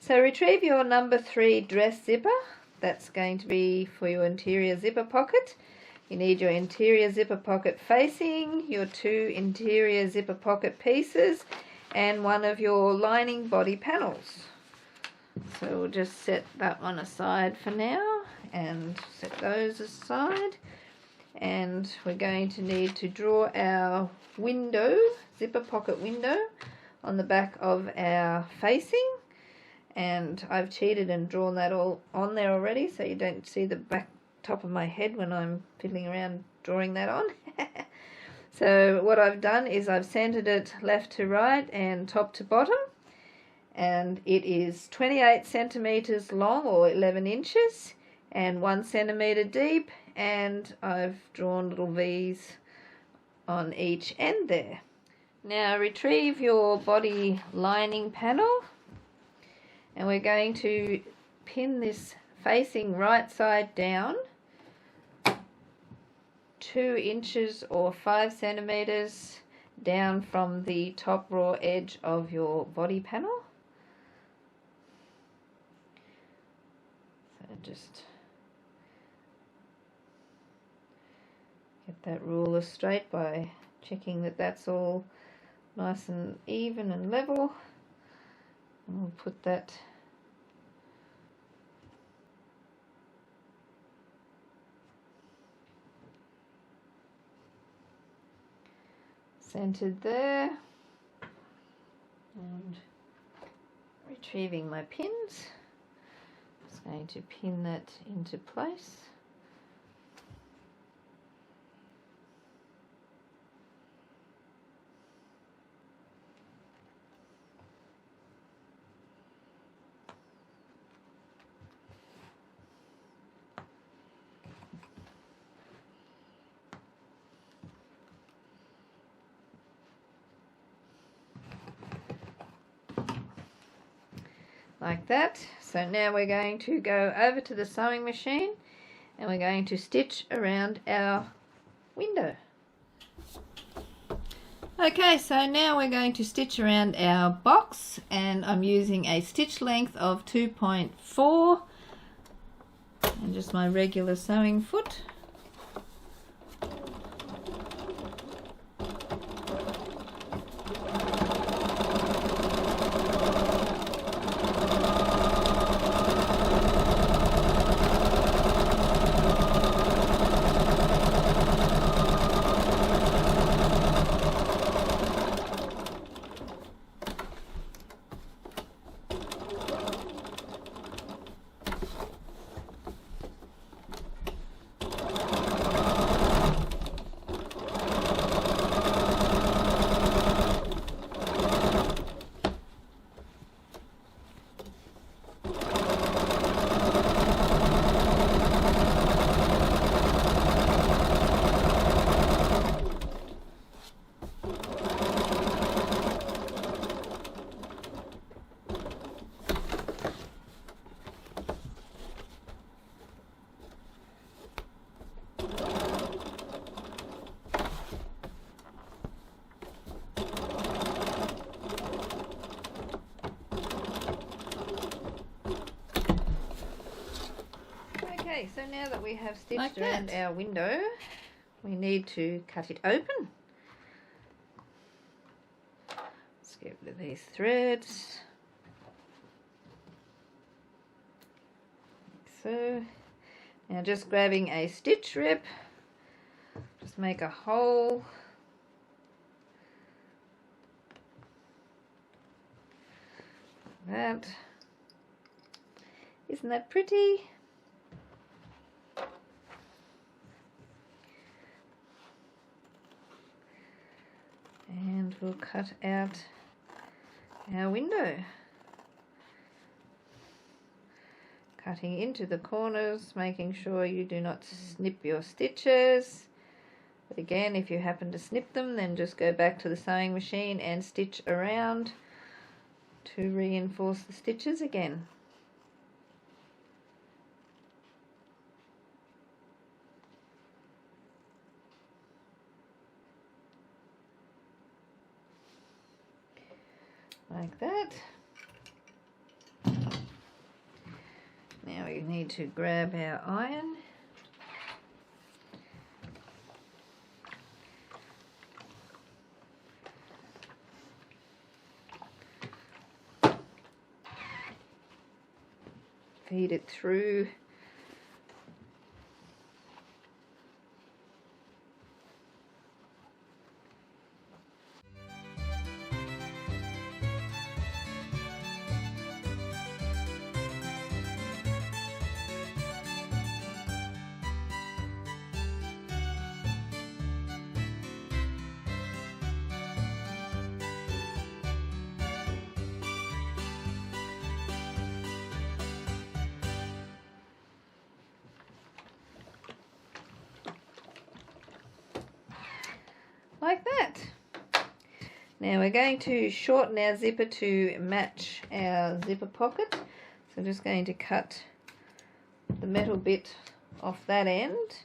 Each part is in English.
So retrieve your number 3 dress zipper. That's going to be for your interior zipper pocket. You need your interior zipper pocket facing, your 2 interior zipper pocket pieces, and one of your lining body panels. So we'll just set that one aside for now and set those aside. And we're going to need to draw our window, zipper pocket window, on the back of our facing. And I've cheated and drawn that all on there already, so you don't see the back top of my head when I'm fiddling around drawing that on. So what I've done is I've centered it left to right and top to bottom, and it is 28 centimeters long, or 11 inches, and 1 centimeter deep, and I've drawn little V's on each end there. Now retrieve your body lining panel, and we're going to pin this facing right side down 2 inches or 5 centimeters down from the top raw edge of your body panel. So just get that ruler straight by checking that that's all nice and even and level. And we'll put that centered there, and retrieving my pins, just going to pin that into place. Like that. So now we're going to go over to the sewing machine and we're going to stitch around our window. Okay, so now we're going to stitch around our box, and I'm using a stitch length of 2.4 and just my regular sewing foot. Okay, so now that we have stitched around our window, we need to cut it open. Let's get rid of these threads. Like so. Now just grabbing a stitch rip, just make a hole. That. Isn't that pretty? And we'll cut out our window, cutting into the corners, making sure you do not snip your stitches. But again, if you happen to snip them, then just go back to the sewing machine and stitch around to reinforce the stitches again. Like that. we need to grab our iron. Feed it through. Like that. Now we're going to shorten our zipper to match our zipper pocket. So I'm just going to cut the metal bit off that end.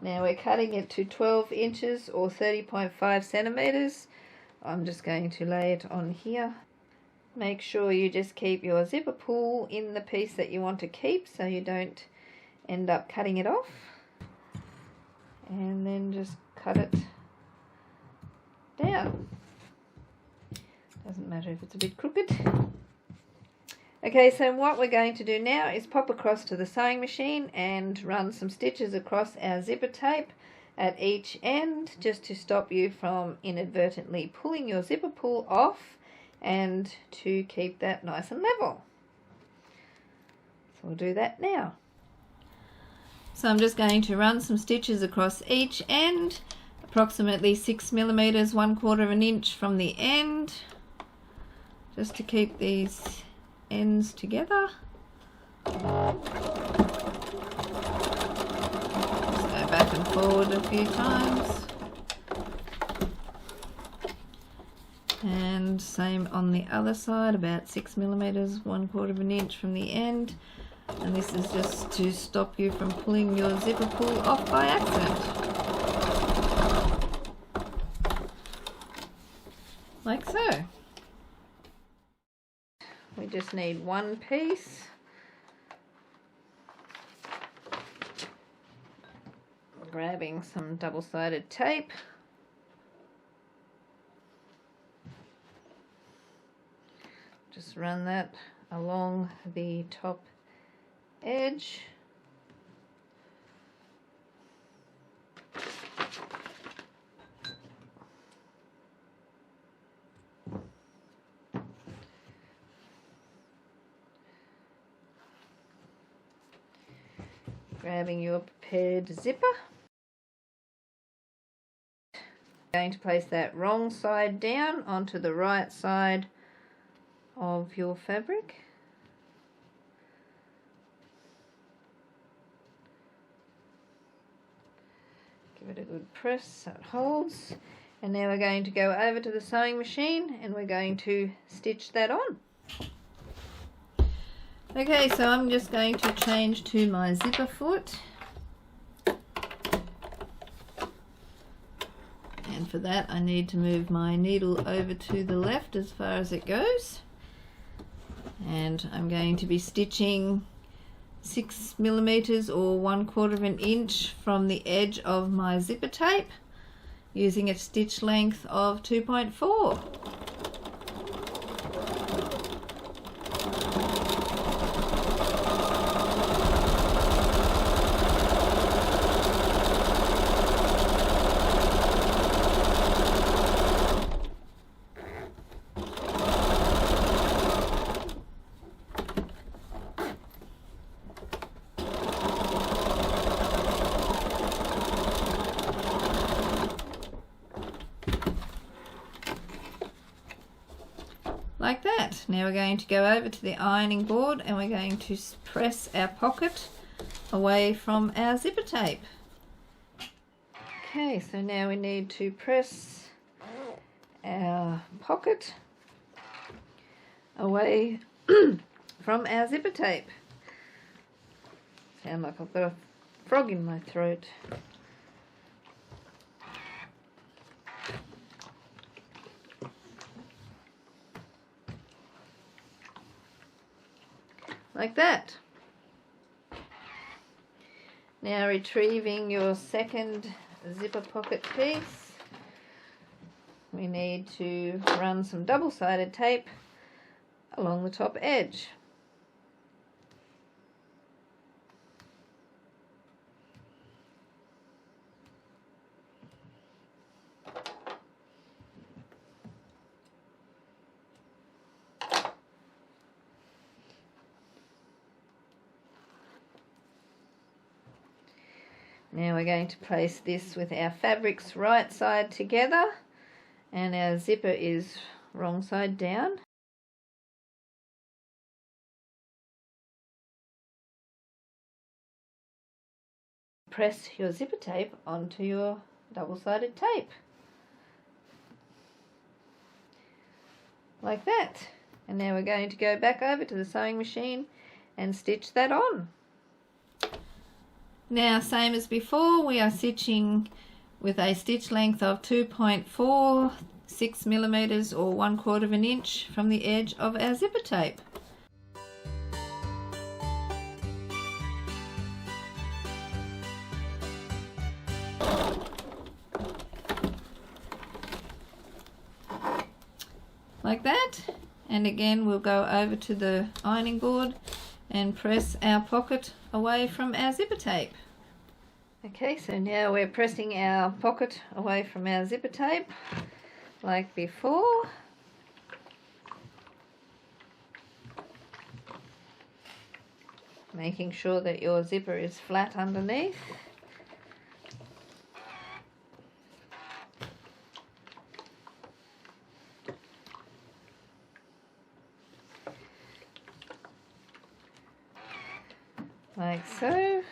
Now we're cutting it to 12 inches or 30.5 centimeters. I'm just going to lay it on here. Make sure you just keep your zipper pull in the piece that you want to keep so you don't end up cutting it off. And then just cut it down. Doesn't matter if it's a bit crooked. Okay, so what we're going to do now is pop across to the sewing machine and run some stitches across our zipper tape at each end, just to stop you from inadvertently pulling your zipper pull off and to keep that nice and level. So we'll do that now. So I'm just going to run some stitches across each end, approximately 6 millimeters, 1/4 of an inch from the end, just to keep these ends together. Just go back and forward a few times. And same on the other side, about 6 millimeters, 1/4 of an inch from the end. And this is just to stop you from pulling your zipper pull off by accident. Like so. We just need one piece. Grabbing some double-sided tape. Just run that along the top edge. Grabbing your prepared zipper. Going to place that wrong side down onto the right side of your fabric. Give it a good press so it holds. And now we're going to go over to the sewing machine and we're going to stitch that on. Okay, so I'm just going to change to my zipper foot. And for that I need to move my needle over to the left as far as it goes. And I'm going to be stitching 6 millimeters or 1/4 of an inch from the edge of my zipper tape using a stitch length of 2.4. Like that. Now we're going to go over to the ironing board and we're going to press our pocket away from our zipper tape. Okay, so now we need to press our pocket away from our zipper tape. Sound like I've got a frog in my throat. like that. Now retrieving your second zipper pocket piece, we need to run some double-sided tape along the top edge. Now we're going to place this with our fabrics right side together, and our zipper is wrong side down. Press your zipper tape onto your double-sided tape, like that. And now we're going to go back over to the sewing machine and stitch that on. Now, same as before, we are stitching with a stitch length of 2.46 millimeters or 1/4 of an inch from the edge of our zipper tape. Like that. And again, we'll go over to the ironing board and press our pocket away from our zipper tape. Okay, so now we're pressing our pocket away from our zipper tape like before. Making sure that your zipper is flat underneath. Like so.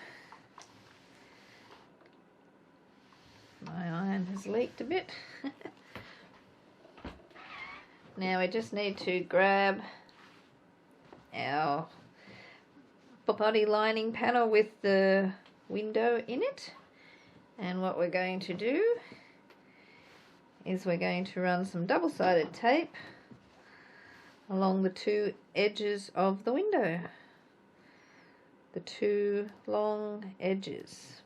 My iron has leaked a bit. Now we just need to grab our body lining panel with the window in it, and what we're going to do is we're going to run some double-sided tape along the two edges of the window, the two long edges.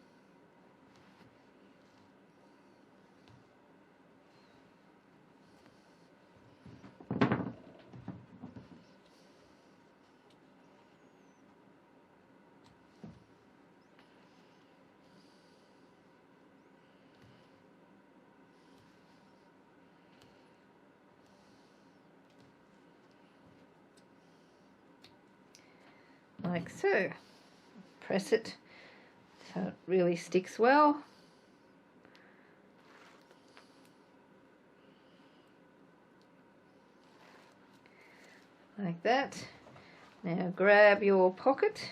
Like so. Press it so it really sticks well. Like that. Now grab your pocket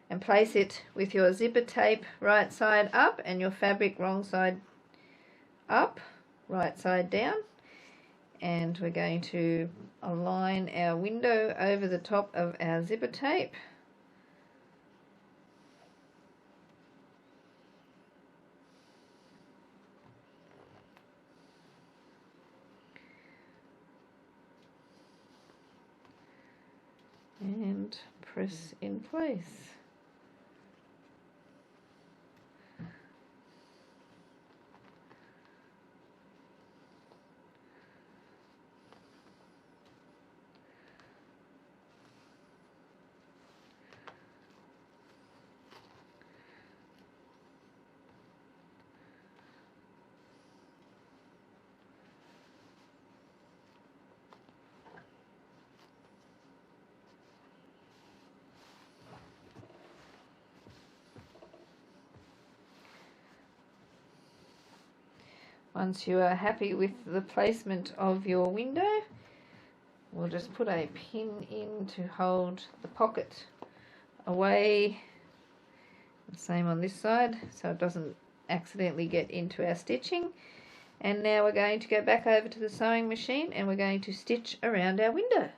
and place it with your zipper tape right side up and your fabric wrong side up, right side down. And we're going to align our window over the top of our zipper tape. And press in place. Once you are happy with the placement of your window, we'll just put a pin in to hold the pocket away. Same on this side, so it doesn't accidentally get into our stitching. And now we're going to go back over to the sewing machine and we're going to stitch around our window.